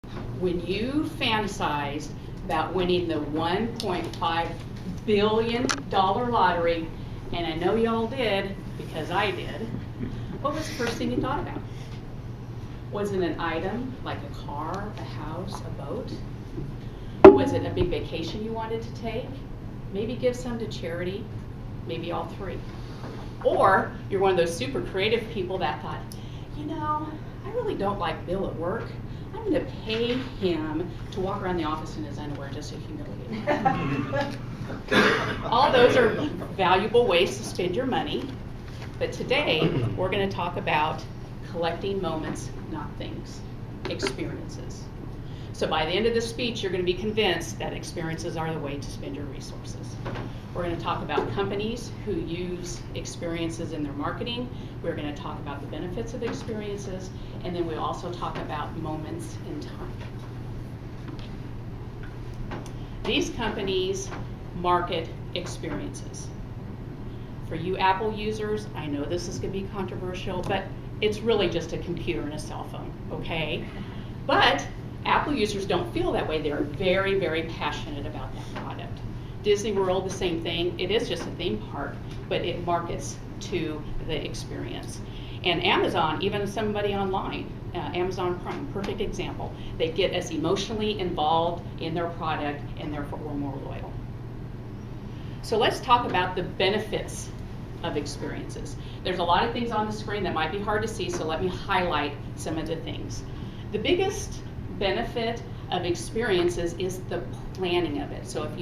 When you fantasize about winning the $1.5 billion lottery, and I know y'all did because I did, what was the first thing you thought about? Was it an item like a car, a house, a boat? Was it a big vacation you wanted to take? Maybe give some to charity, maybe all three. Or you're one of those super creative people that thought, you know, I really don't like Bill at work. I'm going to pay him to walk around the office in his underwear just to humiliate him. All those are valuable ways to spend your money. But today, we're going to talk about collecting moments, not things, experiences. So by the end of this speech, you're going to be convinced that experiences are the way to spend your resources. We're going to talk about companies who use experiences in their marketing. We're going to talk about the benefits of experiences, and then we'll also talk about moments in time. These companies market experiences. For you Apple users, I know this is going to be controversial, but it's really just a computer and a cell phone, okay? But Apple users don't feel that way. They're very, very passionate about that product. Disney World, the same thing. It is just a theme park, but it markets to the experience. And Amazon, even somebody online, Amazon Prime, perfect example. They get as emotionally involved in their product and therefore we're more loyal. So let's talk about the benefits of experiences. There's a lot of things on the screen that might be hard to see, so let me highlight some of the things. The biggest benefit of experiences is the planning of it. So if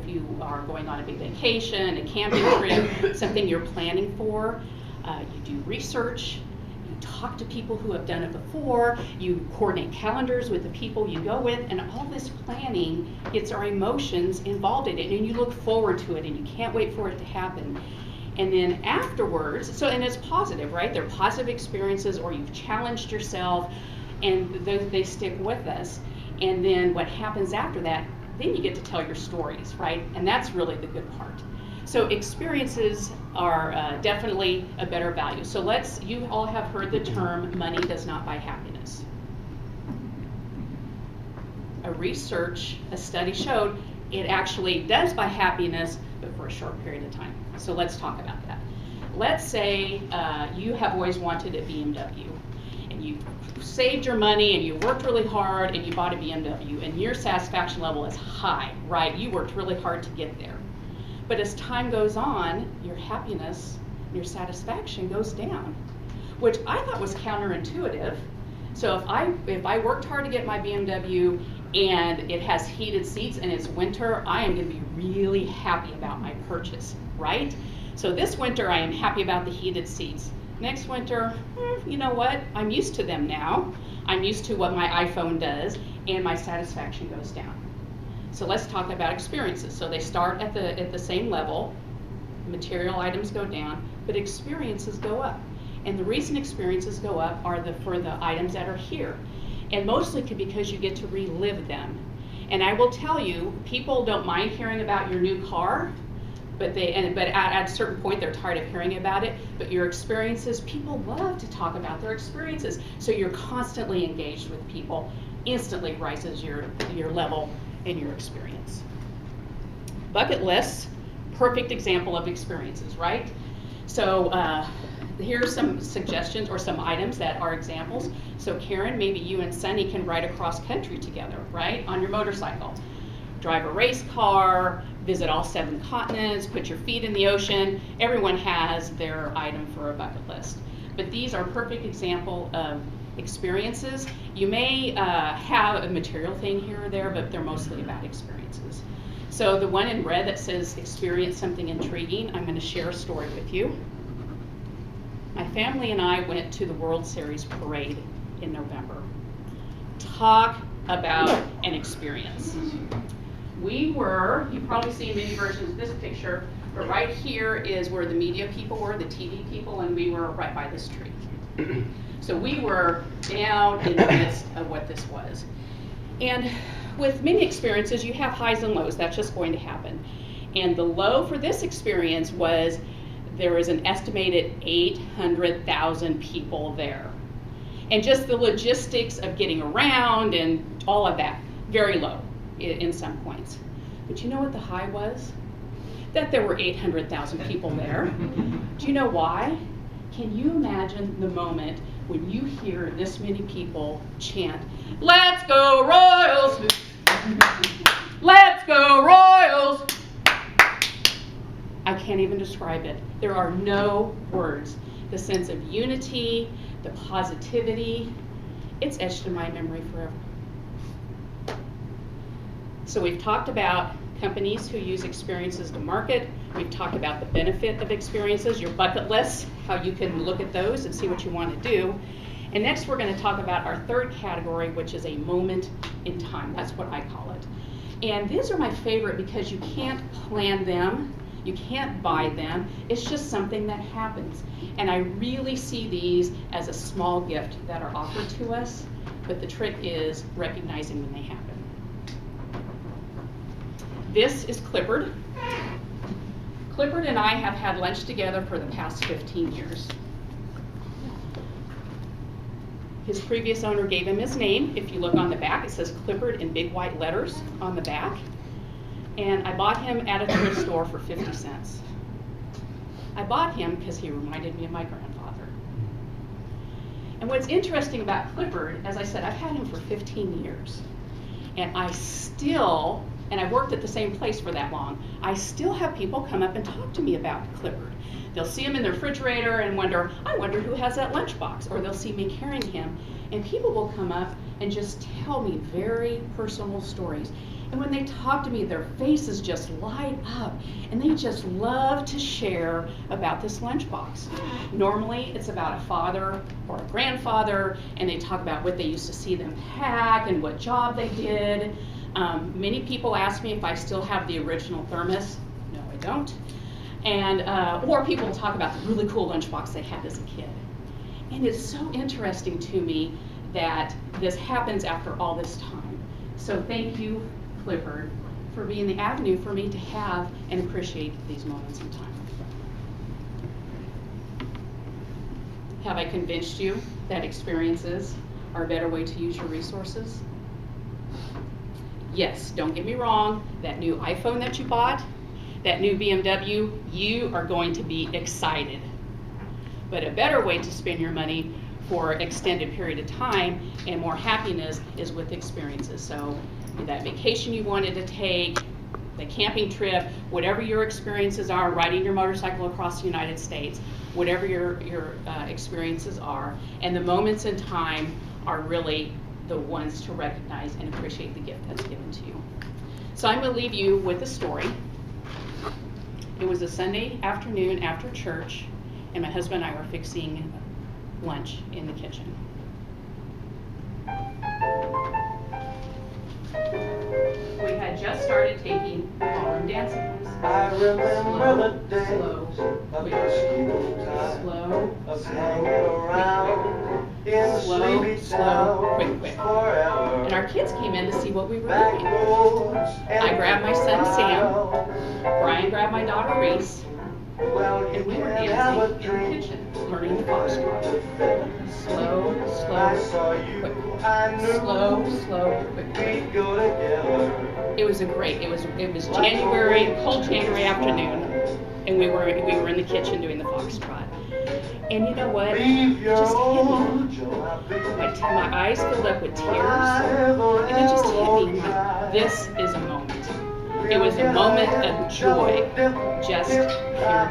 you are going on a big vacation, a camping trip, something you're planning for, you do research, you talk to people who have done it before, you coordinate calendars with the people you go with, and all this planning gets our emotions involved in it, and you look forward to it, and you can't wait for it to happen. And then afterwards, and it's positive, right? They're positive experiences, or you've challenged yourself, and they stick with us. And then what happens after that, then you get to tell your stories, right? And that's really the good part. So experiences are definitely a better value. So you all have heard the term, money does not buy happiness. A study showed it actually does buy happiness, but for a short period of time. So let's talk about that. Let's say you have always wanted a BMW, and you saved your money and you worked really hard and you bought a BMW, and your satisfaction level is high, right? You worked really hard to get there. But as time goes on, your happiness, your satisfaction goes down, which I thought was counterintuitive. So if I worked hard to get my BMW and it has heated seats and it's winter, I am going to be really happy about my purchase, right? So this winter I am happy about the heated seats. Next winter, you know what? I'm used to them now. I'm used to what my iPhone does, and my satisfaction goes down. So let's talk about experiences. So they start at the same level. Material items go down, but experiences go up. And the reason experiences go up are for the items that are here. And mostly because you get to relive them. And I will tell you, people don't mind hearing about your new car, but at a certain point they're tired of hearing about it. But your experiences, people love to talk about their experiences. So you're constantly engaged with people, instantly rises your level in your experience. Bucket lists, perfect example of experiences, right? So here's some suggestions or some items that are examples. So Karen, maybe you and Sunny can ride across country together, right? On your motorcycle. Drive a race car, visit all 7 continents, put your feet in the ocean. Everyone has their item for a bucket list. But these are a perfect example of experiences. You may have a material thing here or there, but they're mostly about experiences. So the one in red that says experience something intriguing, I'm going to share a story with you. My family and I went to the World Series parade in November. Talk about an experience. You've probably seen many versions of this picture, but right here is where the media people were, the TV people, and we were right by this tree. So we were down in the midst of what this was. And with many experiences, you have highs and lows. That's just going to happen. And the low for this experience was there was an estimated 800,000 people there. And just the logistics of getting around and all of that, very low in some points. But you know what the high was? That there were 800,000 people there. Do you know why? Can you imagine the moment when you hear this many people chant, "Let's go Royals! Let's go Royals!" I can't even describe it. There are no words. The sense of unity, the positivity, it's etched in my memory forever. So we've talked about companies who use experiences to market. We've talked about the benefit of experiences, your bucket list, how you can look at those and see what you want to do. And next we're going to talk about our third category, which is a moment in time. That's what I call it. And these are my favorite because you can't plan them. You can't buy them. It's just something that happens. And I really see these as a small gift that are offered to us. But the trick is recognizing when they happen. This is Clifford. Clifford and I have had lunch together for the past 15 years. His previous owner gave him his name. If you look on the back, it says Clifford in big white letters on the back. And I bought him at a thrift store for 50 cents. I bought him because he reminded me of my grandfather. And what's interesting about Clifford, as I said, I've had him for 15 years. And I've worked at the same place for that long, I still have people come up and talk to me about Clifford. They'll see him in the refrigerator and wonder, I wonder who has that lunchbox, or they'll see me carrying him. And people will come up and just tell me very personal stories. And when they talk to me, their faces just light up, and they just love to share about this lunchbox. Normally, it's about a father or a grandfather, and they talk about what they used to see them pack and what job they did. Many people ask me if I still have the original thermos. No, I don't. And or people talk about the really cool lunchbox they had as a kid. And it's so interesting to me that this happens after all this time. So thank you, Clifford, for being the avenue for me to have and appreciate these moments in time. Have I convinced you that experiences are a better way to use your resources? Yes, don't get me wrong, that new iPhone that you bought, that new BMW, you are going to be excited. But a better way to spend your money for an extended period of time and more happiness is with experiences. So that vacation you wanted to take, the camping trip, whatever your experiences are, riding your motorcycle across the United States, whatever your experiences are, and the moments in time are really the ones to recognize and appreciate the gift that's given to you. So I'm going to leave you with a story. It was a Sunday afternoon after church, and my husband and I were fixing lunch in the kitchen. We had just started taking ballroom dancing classes. I remember the days slow, of quick, the school time, slow, of hanging around in the slow, sleepy slow, town quick. forever. And our kids came in to see what we were Back doing. roads and I grabbed my son Sam, miles. Brian grabbed my daughter Reese, Well, you and we were can have a dancing in the drink. kitchen, learning the foxtrot. Slow, I slow, saw you, quick. I knew Slow, quick. we'd go together. It was January, cold January afternoon, and we were in the kitchen doing the foxtrot. And you know what? It Leave your just hit me. old job, baby. My eyes filled up with tears, and it just hit me. Like, this is a moment. It was a moment of joy, just pure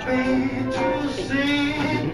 joy. Thank you.